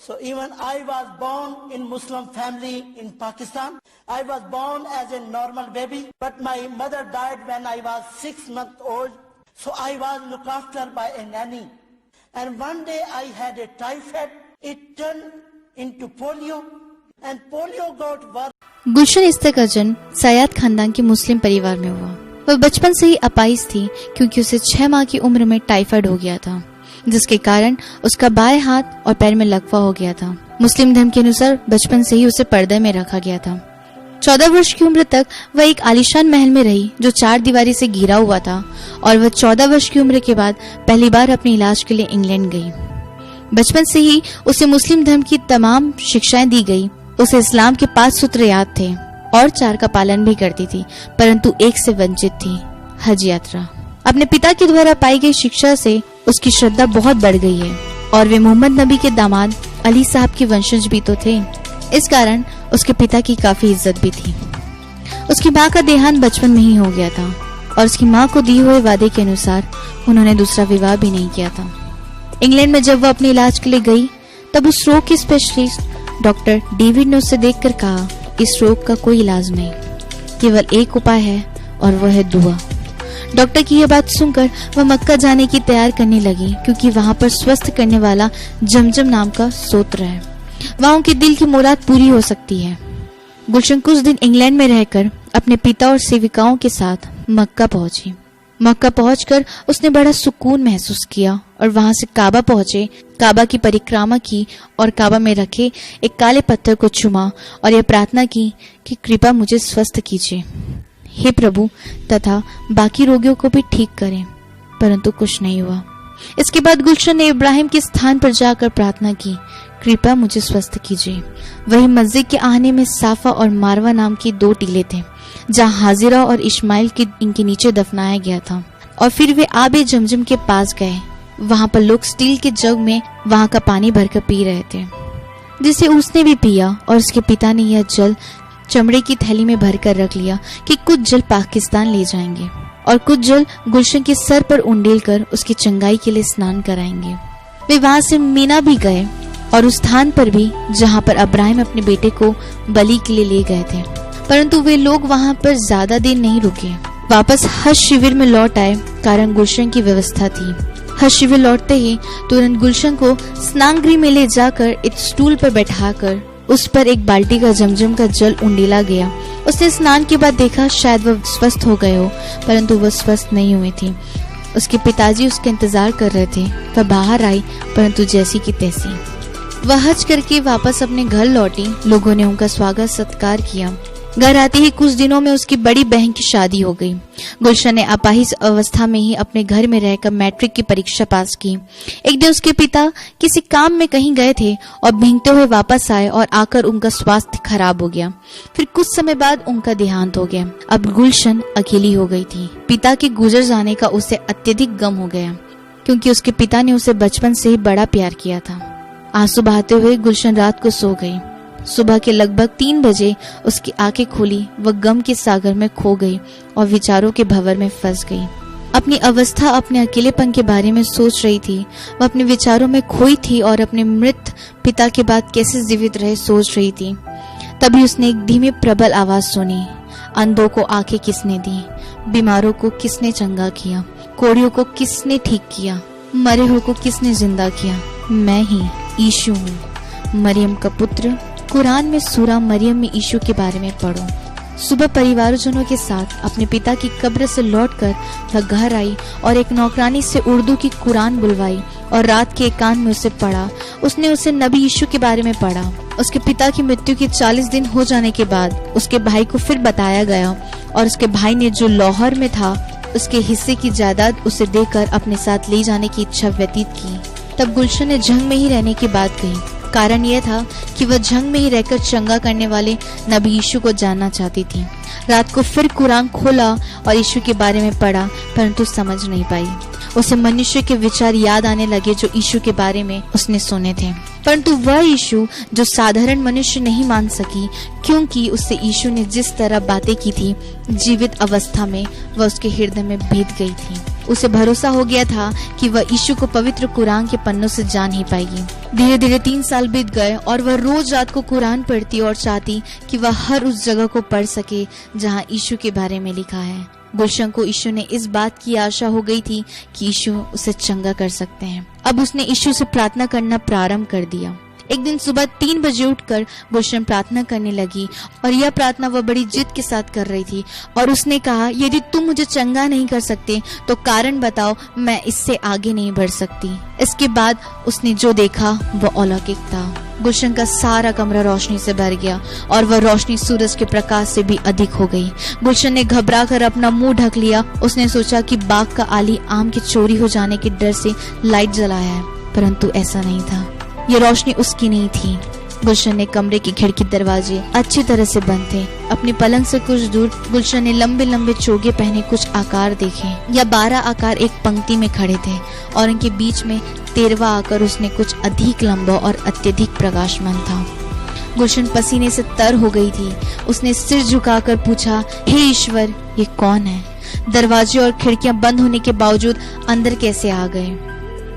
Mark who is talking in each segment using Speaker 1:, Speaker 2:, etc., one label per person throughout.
Speaker 1: So even I was born in Muslim family in Pakistan. I was born as a normal baby, but my mother died when I was 6 months old. So I was looked after by a nanny. And one day I had a typhoid. It turned into polio, and polio got worse.
Speaker 2: गुलशन इस्तर का जन्म सयाद खानदान के मुस्लिम परिवार में हुआ। वह बचपन से ही अपाहिज थी क्योंकि उसे 6 माह की उम्र में टाइफाइड हो गया था, जिसके कारण उसका बाएं हाथ और पैर में लकवा हो गया था। मुस्लिम धर्म के अनुसार बचपन से ही उसे पर्दे में रखा गया था। 14 वर्ष की उम्र तक वह एक आलीशान महल में रही जो 4 दीवारी से घिरा हुआ था, और वह 14 वर्ष की उम्र के बाद पहली बार अपने इलाज के लिए इंग्लैंड गई। बचपन से ही उसे मुस्लिम धर्म की तमाम शिक्षाएं दी गई। उसे इस्लाम के 5 सूत्र याद थे और 4 का पालन भी करती थी, परंतु एक से वंचित थी, हज यात्रा। अपने पिता के द्वारा पाई गई शिक्षा से उसकी श्रद्धा बहुत बढ़ गई है, और वे मोहम्मद नबी के दामाद अली साहब के वंशज भी तो थे। इस कारण उसके पिता की काफी इज्जत भी थी। उसकी माँ का देहांत बचपन में ही हो गया था, और उसकी माँ को दिए हुए वादे के अनुसार उन्होंने दूसरा विवाह भी नहीं किया था। इंग्लैंड में जब वह अपने इलाज के लिए गई, तब उस रोग के स्पेशलिस्ट डॉक्टर डेविड ने उसे देखकर कहा, इस रोग का कोई इलाज नहीं, केवल एक उपाय है, और वह है दुआ। डॉक्टर की यह बात सुनकर वह मक्का जाने की तैयार करने लगी, क्योंकि वहाँ पर स्वस्थ करने वाला जमजम नाम का स्तोत्र है। वहाँ उनके दिल की मुराद पूरी हो सकती है। गुलशन कुछ दिन इंग्लैंड में रहकर अपने पिता और सेविकाओं के साथ मक्का पहुंची। मक्का पहुंचकर उसने बड़ा सुकून महसूस किया, और वहां से काबा पहुंचे, काबा की परिक्रमा की और काबा में रखे एक काले पत्थर को चूमा और यह प्रार्थना की कि कृपा मुझे स्वस्थ कीजिए, हे प्रभु, तथा बाकी रोगियों को भी ठीक करें। परंतु कुछ नहीं हुआ। इसके बाद गुलशन ने इब्राहिम के स्थान पर जाकर प्रार्थना की, कृपया मुझे स्वस्थ कीजिए। वही मस्जिद के आहने में साफा और मारवा नाम के 2 टीले थे, जहाँ हाजिरा और इस्माइल के इनके नीचे दफनाया गया था। और फिर वे आबे जमजम के पास गए। वहाँ पर लोग स्टील के जग में वहाँ का पानी भरकर पी रहे थे, जिसे उसने भी पिया, और उसके पिता ने यह जल चमड़े की थैली में भरकर रख लिया कि कुछ जल पाकिस्तान ले जाएंगे और कुछ जल गुलशन के सर पर उंडेल कर उसकी चंगाई के लिए स्नान कराएंगे। वे वहाँ से मीना भी गए, और उस स्थान पर भी जहाँ पर इब्राहिम अपने बेटे को बलि के लिए ले गए थे। परंतु वे लोग वहाँ पर ज्यादा दिन नहीं रुके, वापस हज शिविर में लौट आए, कारण गुलशन की व्यवस्था थी। हज शिविर लौटते ही तुरंत गुलशन को स्नानगृह में ले जाकर एक स्टूल पर बैठाकर उस पर एक बाल्टी का जमजम का जल उंडेला गया। उसने स्नान के बाद देखा शायद वह स्वस्थ हो गए हो, परंतु वह स्वस्थ नहीं हुई थी। उसके पिताजी उसका इंतजार कर रहे थे। वह बाहर आई, परंतु जैसी की तैसी। वह हज करके वापस अपने घर लौटी। लोगों ने उनका स्वागत सत्कार किया। घर आते ही कुछ दिनों में उसकी बड़ी बहन की शादी हो गई। गुलशन ने अपाहिज अवस्था में ही अपने घर में रहकर मैट्रिक की परीक्षा पास की। एक दिन उसके पिता किसी काम में कहीं गए थे और भीगते हुए वापस आए, और आकर उनका स्वास्थ्य खराब हो गया। फिर कुछ समय बाद उनका देहांत हो गया। अब गुलशन अकेली हो गई थी। पिता के गुजर जाने का उसे अत्यधिक गम हो गया, क्योंकि उसके पिता ने उसे बचपन से ही बड़ा प्यार किया था। आंसू बहाते हुए गुलशन रात को सो गई। सुबह के लगभग 3 बजे उसकी आंखें खुली। वह गम के सागर में खो गई और विचारों के भंवर में फंस गई। अपनी अवस्था, अपने अकेलेपन के बारे में सोच रही थी। वह अपने विचारों में खोई थी और अपने मृत पिता के बाद कैसे जीवित रहे सोच रही थी। तभी उसने एक धीमी प्रबल आवाज सुनी। अंधों को आंखें किसने दी? बीमारों को किसने चंगा किया? कोढ़ियों को किसने ठीक किया? मरे हुए को किसने जिंदा किया? मैं ही यीशु हूँ, मरियम का पुत्र। कुरान में सूरा मरियम में यीशु के बारे में पढ़ो। सुबह परिवारजनों के साथ अपने पिता की कब्र से लौटकर वह घर आई और एक नौकरानी से उर्दू की कुरान बुलवाई और रात के एकांत में उसे पढ़ा। उसने उसे नबी यीशु के बारे में पढ़ा। उसके पिता की मृत्यु के 40 दिन हो जाने के बाद उसके भाई को फिर बताया गया, और उसके भाई ने जो लाहौर में था उसके हिस्से की जायदाद उसे देकर अपने साथ ले जाने की इच्छा व्यतीत की। तब गुलशन ने जंग में ही रहने की बात कही। कारण यह था कि वह जंग में ही रहकर चंगा करने वाले नबी यीशु को जानना चाहती थी। रात को फिर कुरान खोला और यीशु के बारे में पढ़ा, परंतु समझ नहीं पाई। उसे मनुष्य के विचार याद आने लगे जो यीशु के बारे में उसने सुने थे, परंतु वह यीशु जो साधारण मनुष्य नहीं मान सकी, क्योंकि उससे यीशु ने जिस तरह बातें की थी जीवित अवस्था में, वह उसके हृदय में बीत गई थी। उसे भरोसा हो गया था कि वह यीशु को पवित्र कुरान के पन्नों से जान ही पाएगी। धीरे धीरे 3 साल बीत गए और वह रोज रात को कुरान पढ़ती और चाहती कि वह हर उस जगह को पढ़ सके जहां यीशु के बारे में लिखा है। गुलशन को यीशु ने इस बात की आशा हो गई थी कि यीशु उसे चंगा कर सकते हैं। अब उसने यीशु से प्रार्थना करना प्रारंभ कर दिया। एक दिन सुबह 3 बजे उठकर गुलशन प्रार्थना करने लगी और यह प्रार्थना वह बड़ी जिद के साथ कर रही थी और उसने कहा, यदि तुम मुझे चंगा नहीं कर सकते तो कारण बताओ, मैं इससे आगे नहीं बढ़ सकती। इसके बाद उसने जो देखा वह अलौकिक था। गुलशन का सारा कमरा रोशनी से भर गया और वह रोशनी सूरज के प्रकाश से भी अधिक हो गई। गुलशन ने घबरा कर अपना मुंह ढक लिया। उसने सोचा कि बाग का आली आम के चोरी हो जाने के डर से लाइट जलाया है, परंतु ऐसा नहीं था। ये रोशनी उसकी नहीं थी। गुलशन ने कमरे की खिड़की दरवाजे अच्छी तरह से बंद थे। अपनी पलंग से कुछ दूर गुलशन ने लंबे लंबे चोगे पहने कुछ आकार देखे। यह 12 आकार एक पंक्ति में खड़े थे और इनके बीच में 13वां आकार उसने कुछ अधिक लंबा और अत्यधिक प्रकाशमान था। गुलशन पसीने से तर हो गई थी। उसने सिर झुकाकर पूछा, हे ईश्वर, ये कौन है? दरवाजे और खिड़कियां बंद होने के बावजूद अंदर कैसे आ गए?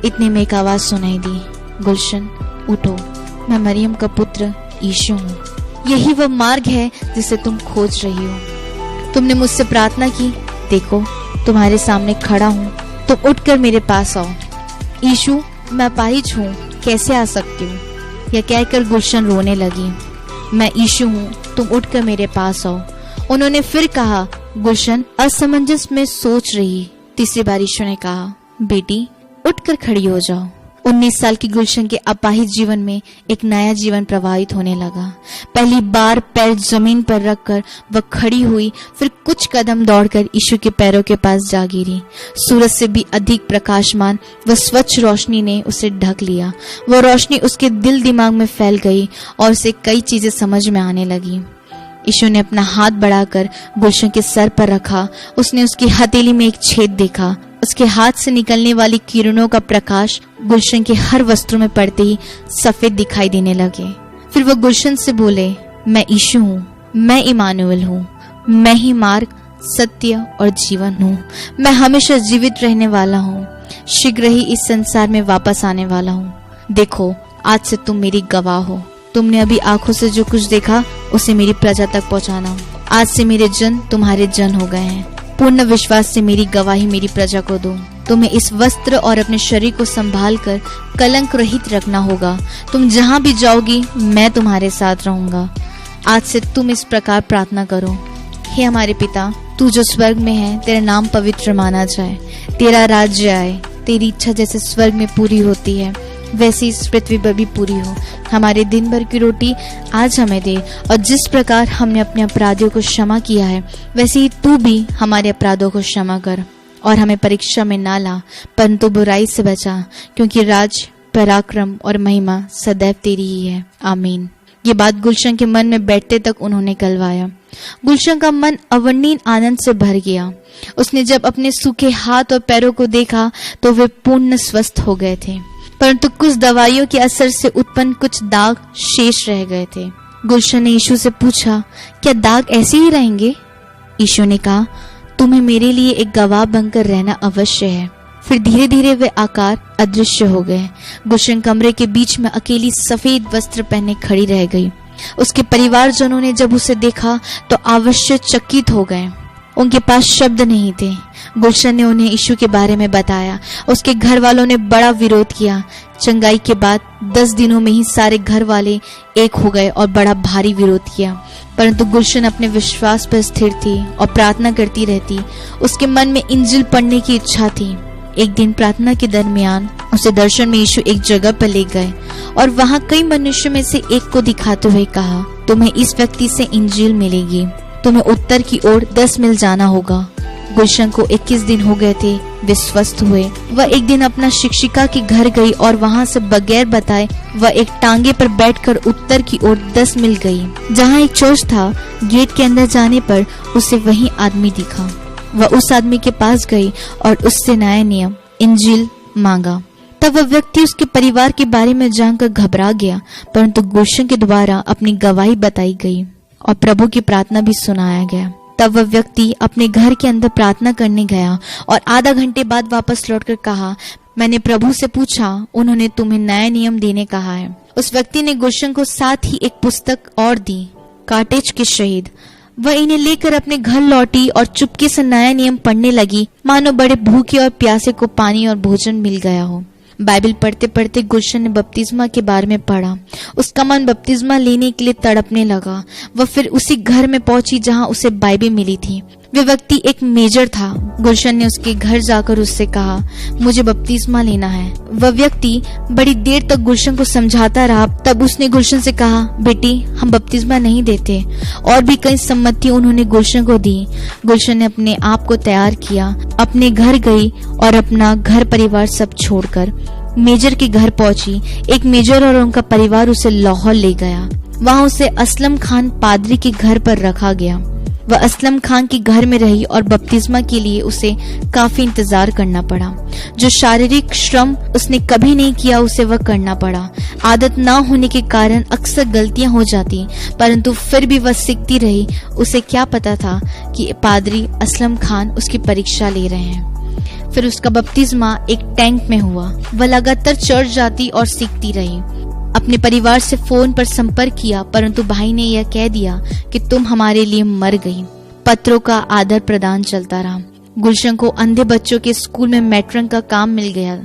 Speaker 2: इतने में एक आवाज सुनाई दी, गुलशन उठो, मैं मरियम का पुत्र यीशु हूँ। यही वह मार्ग है जिसे तुम खोज रही हो। तुमने मुझसे प्रार्थना की, देखो तुम्हारे सामने खड़ा हूँ, तुम उठकर मेरे पास आओ। यीशु, मैं अपाहिज हूँ, कैसे आ सकती हूँ? यह कहकर गुलशन रोने लगी। मैं यीशु हूँ, तुम उठकर मेरे पास आओ। उन्होंने फिर कहा। गुलशन असमंजस में सोच रही। तीसरी बार यीशु ने कहा, बेटी उठकर खड़ी हो जाओ। 19 साल की गुलशन के अपाहिज जीवन में एक नया जीवन प्रवाहित होने लगा। पहली बार पैर जमीन पर रखकर वह खड़ी हुई, फिर कुछ कदम दौड़कर यीशु के पैरों के पास जा गिरी। सूरज से भी अधिक प्रकाशमान वह स्वच्छ रोशनी ने उसे ढक लिया। वह रोशनी उसके दिल दिमाग में फैल गई और उसे कई चीजें समझ में आने लगी। यीशु ने अपना हाथ बढ़ाकर गुलशन के सर पर रखा। उसने उसकी हथेली में एक छेद देखा। उसके हाथ से निकलने वाली किरणों का प्रकाश गुलशन के हर वस्त्र में पड़ते ही सफेद दिखाई देने लगे। फिर वह गुलशन से बोले, मैं यीशु हूँ, मैं इमानुएल हूँ, मैं ही मार्ग, सत्य और जीवन हूँ। मैं हमेशा जीवित रहने वाला हूँ, शीघ्र ही इस संसार में वापस आने वाला हूँ। देखो, आज से तुम मेरी गवाह हो। तुमने अभी आंखों से जो कुछ देखा उसे मेरी प्रजा तक पहुँचाना। आज से मेरे जन तुम्हारे जन हो गए हैं। पूर्ण विश्वास से मेरी गवाही मेरी प्रजा को दो। तुम्हें इस वस्त्र और अपने शरीर को संभाल कर कलंक रहित रखना होगा। तुम जहाँ भी जाओगी मैं तुम्हारे साथ रहूंगा। आज से तुम इस प्रकार प्रार्थना करो, हे हमारे पिता, तू जो स्वर्ग में है, तेरा नाम पवित्र माना जाए, तेरा राज्य आए, तेरी इच्छा जैसे स्वर्ग में पूरी होती है वैसे इस पृथ्वी पर भी पूरी हो। हमारे दिन भर की रोटी आज हमें दे, और जिस प्रकार हमने अपने अपराधियों को क्षमा किया है वैसे ही तू भी हमारे अपराधों को क्षमा कर, और हमें परीक्षा में ना ला परंतु बुराई से बचा, क्योंकि राज, पराक्रम और महिमा सदैव तेरी ही है। आमीन। ये बात गुलशन के मन में बैठते तक उन्होंने कहलवाया। गुलशन का मन अवर्णनीय आनंद से भर गया। उसने जब अपने सूखे हाथ और पैरों को देखा तो वे पूर्ण स्वस्थ हो गए थे, परंतु कुछ दवाइयों के असर से उत्पन्न कुछ दाग शेष रह गए थे। गुलशन ने यीशु से पूछा, क्या दाग ऐसे ही रहेंगे? यीशु ने कहा, तुम्हें मेरे लिए एक गवाह बनकर रहना अवश्य है। फिर धीरे धीरे वे आकार अदृश्य हो गए। गुलशन कमरे के बीच में अकेली सफेद वस्त्र पहने खड़ी रह गई। उसके परिवारजनों ने जब उसे देखा तो अवश्य चकित हो गए। उनके पास शब्द नहीं थे। गुलशन ने उन्हें यीशु के बारे में बताया। उसके घर वालों ने बड़ा विरोध किया। चंगाई के बाद 10 दिनों में ही सारे घर वाले एक हो गए और बड़ा भारी विरोध किया, परंतु गुलशन अपने विश्वास पर स्थिर थी और प्रार्थना करती रहती। उसके मन में इंजिल पढ़ने की इच्छा थी। एक दिन प्रार्थना के दरमियान उसे दर्शन में यीशु एक जगह पर ले गए और वहाँ कई मनुष्यों में से एक को दिखाते हुए कहा, तुम्हें इस व्यक्ति से इंजील मिलेगी। तुम्हें उत्तर की ओर 10 मील जाना होगा। गुलशन को 21 दिन हो गए थे। वे स्वस्थ हुए। वह एक दिन अपना शिक्षिका के घर गई और वहाँ से बगैर बताए वह एक टांगे पर बैठकर उत्तर की ओर 10 मील गई। जहाँ एक चर्च था, गेट के अंदर जाने पर उसे वही आदमी दिखा। वह उस आदमी के पास गई और उससे नया नियम इंजील मांगा। तब वह व्यक्ति उसके परिवार के बारे में जानकर घबरा गया, परंतु गुलशन के द्वारा अपनी गवाही बताई गई और प्रभु की प्रार्थना भी सुनाया गया। तब वह व्यक्ति अपने घर के अंदर प्रार्थना करने गया और आधा घंटे बाद वापस लौटकर कहा, मैंने प्रभु से पूछा, उन्होंने तुम्हें नया नियम देने कहा है। उस व्यक्ति ने गुलशन को साथ ही एक पुस्तक और दी, कार्टेज के शहीद। वह इन्हें लेकर अपने घर लौटी और चुपके से नया नियम पढ़ने लगी, मानो बड़े भूखे और प्यासे को पानी और भोजन मिल गया हो। बाइबल पढ़ते पढ़ते गुलशन ने बपतिस्मा के बारे में पढ़ा। उसका मन बपतिस्मा लेने के लिए तड़पने लगा। वह फिर उसी घर में पहुंची जहां उसे बाइबल मिली थी। वह व्यक्ति एक मेजर था। गुलशन ने उसके घर जाकर उससे कहा, मुझे बपतिस्मा लेना है। वह व्यक्ति बड़ी देर तक गुलशन को समझाता रहा। तब उसने गुलशन से कहा, बेटी, हम बपतिस्मा नहीं देते। और भी कई सम्मति उन्होंने गुलशन को दी। गुलशन ने अपने आप को तैयार किया, अपने घर गई और अपना घर परिवार सब छोड़कर मेजर के घर पहुंची। एक मेजर और उनका परिवार उसे लाहौर ले गया। वहां उसे असलम खान पादरी के घर पर रखा गया। वह असलम खान के घर में रही और बपतिस्मा के लिए उसे काफी इंतजार करना पड़ा। जो शारीरिक श्रम उसने कभी नहीं किया उसे वह करना पड़ा। आदत ना होने के कारण अक्सर गलतियां हो जाती, परंतु फिर भी वह सीखती रही। उसे क्या पता था कि पादरी असलम खान उसकी परीक्षा ले रहे हैं। फिर उसका बपतिस्मा एक टैंक में हुआ। वह लगातार चर्च जाती और सीखती रही। अपने परिवार से फोन पर संपर्क किया, परंतु भाई ने यह कह दिया कि तुम हमारे लिए मर गई। पत्रों का आदर प्रदान चलता रहा। गुलशन को अंधे बच्चों के स्कूल में मैट्रन का काम मिल गया।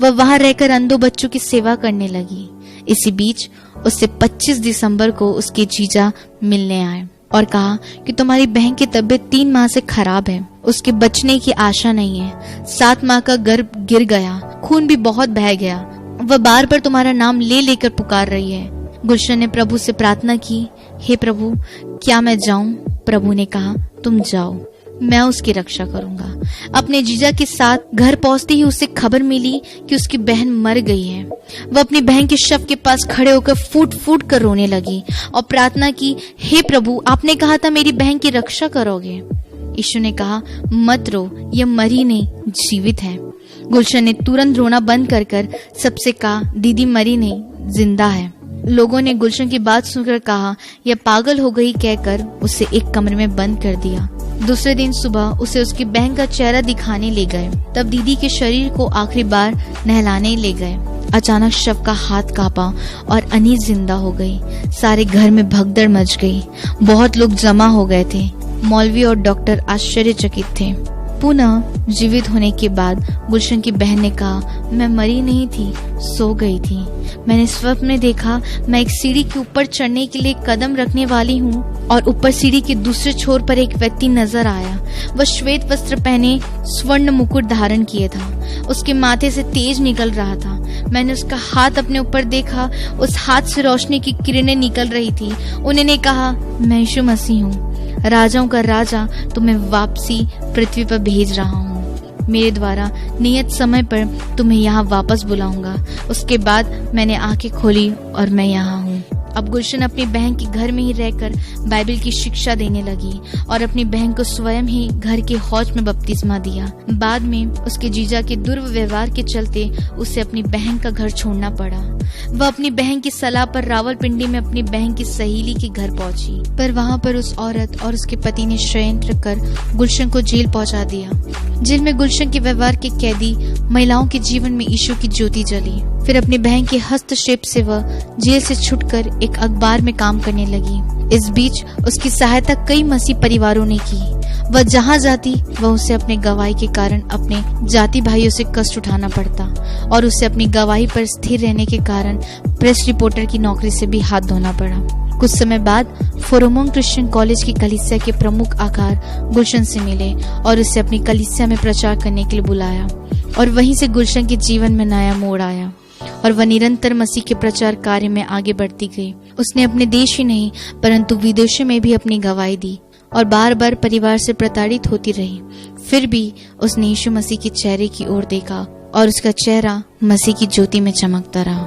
Speaker 2: वह वहां रहकर अंधों बच्चों की सेवा करने लगी। इसी बीच उससे 25 दिसंबर को उसके जीजा मिलने आए और कहा कि तुम्हारी बहन की तबीयत 3 माह से खराब है। उसके बचने की आशा नहीं है। 7 माह का गर्भ गिर गया, खून भी बहुत बह गया। वह बार बार तुम्हारा नाम ले लेकर पुकार रही है। गुलशन ने प्रभु से प्रार्थना की, हे प्रभु, क्या मैं जाऊं? प्रभु ने कहा, तुम जाओ, मैं उसकी रक्षा करूंगा। अपने जीजा के साथ घर पहुंचते ही उसे खबर मिली कि उसकी बहन मर गई है। वह अपनी बहन के शव के पास खड़े होकर फूट फूट कर रोने लगी और प्रार्थना की, हे प्रभु, आपने कहा था मेरी बहन की रक्षा करोगे। यीशु ने कहा, मत रो, यह मरी नहीं, जीवित है। गुलशन ने तुरंत रोना बंद कर सबसे कहा, दीदी मरी नहीं, जिंदा है। लोगों ने गुलशन की बात सुनकर कहा, यह पागल हो गई कहकर उसे एक कमरे में बंद कर दिया। दूसरे दिन सुबह उसे उसकी बहन का चेहरा दिखाने ले गए। तब दीदी के शरीर को आखिरी बार नहलाने ले गए। अचानक शव का हाथ कांपा और अनीस जिंदा हो गई। सारे घर में भगदड़ मच गई। बहुत लोग जमा हो गए थे। मौलवी और डॉक्टर आश्चर्यचकित थे। पुनः जीवित होने के बाद गुलशन की बहन ने कहा, मैं मरी नहीं थी, सो गई थी। मैंने स्वप्न में देखा, मैं एक सीढ़ी के ऊपर चढ़ने के लिए कदम रखने वाली हूँ और ऊपर सीढ़ी के दूसरे छोर पर एक व्यक्ति नजर आया। वह श्वेत वस्त्र पहने स्वर्ण मुकुट धारण किए था। उसके माथे से तेज निकल रहा था। मैंने उसका हाथ अपने ऊपर देखा। उस हाथ से रोशनी की किरणें निकल रही थी। उन्होंने कहा, मैं यीशु मसीह हूँ, राजाओं का राजा, तुम्हें वापसी पृथ्वी पर भेज रहा हूँ। मेरे द्वारा नियत समय पर तुम्हें यहाँ वापस बुलाऊंगा। उसके बाद मैंने आंखें खोली और मैं यहाँ हूँ। अब गुलशन अपनी बहन के घर में ही रहकर बाइबल की शिक्षा देने लगी और अपनी बहन को स्वयं ही घर के हौज में बपतिस्मा दिया। बाद में उसके जीजा के दुर्व्यवहार के चलते उसे अपनी बहन का घर छोड़ना पड़ा। वह अपनी बहन की सलाह पर रावलपिंडी में अपनी बहन की सहेली के घर पहुंची, पर वहां पर उस औरत और उसके पति ने षड्यंत्र कर गुलशन को जेल पहुंचा दिया। जेल में गुलशन के व्यवहार के कैदी महिलाओं के जीवन में यीशु की ज्योति जली। फिर अपनी बहन के हस्तक्षेप से वह जेल से छूटकर एक अखबार में काम करने लगी। इस बीच उसकी सहायता कई मसीह परिवारों ने की। वह जहाँ जाती वह उसे अपने गवाही के कारण अपने जाति भाइयों से कष्ट उठाना पड़ता और उसे अपनी गवाही पर स्थिर रहने के कारण प्रेस रिपोर्टर की नौकरी से भी हाथ धोना पड़ा। कुछ समय बाद फोरोमोन क्रिश्चियन कॉलेज की कलीसिया के प्रमुख आकार गुलशन से मिले और उसे अपनी कलीसिया में प्रचार करने के लिए बुलाया और वहीं से गुलशन के जीवन में नया मोड़ आया और वह निरंतर मसीह के प्रचार कार्य में आगे बढ़ती गई। उसने अपने देश ही नहीं परंतु विदेशों में भी अपनी गवाही दी और बार बार परिवार से प्रताड़ित होती रही। फिर भी उसने यीशु मसीह के चेहरे की ओर देखा और उसका चेहरा मसीह की ज्योति में चमकता रहा।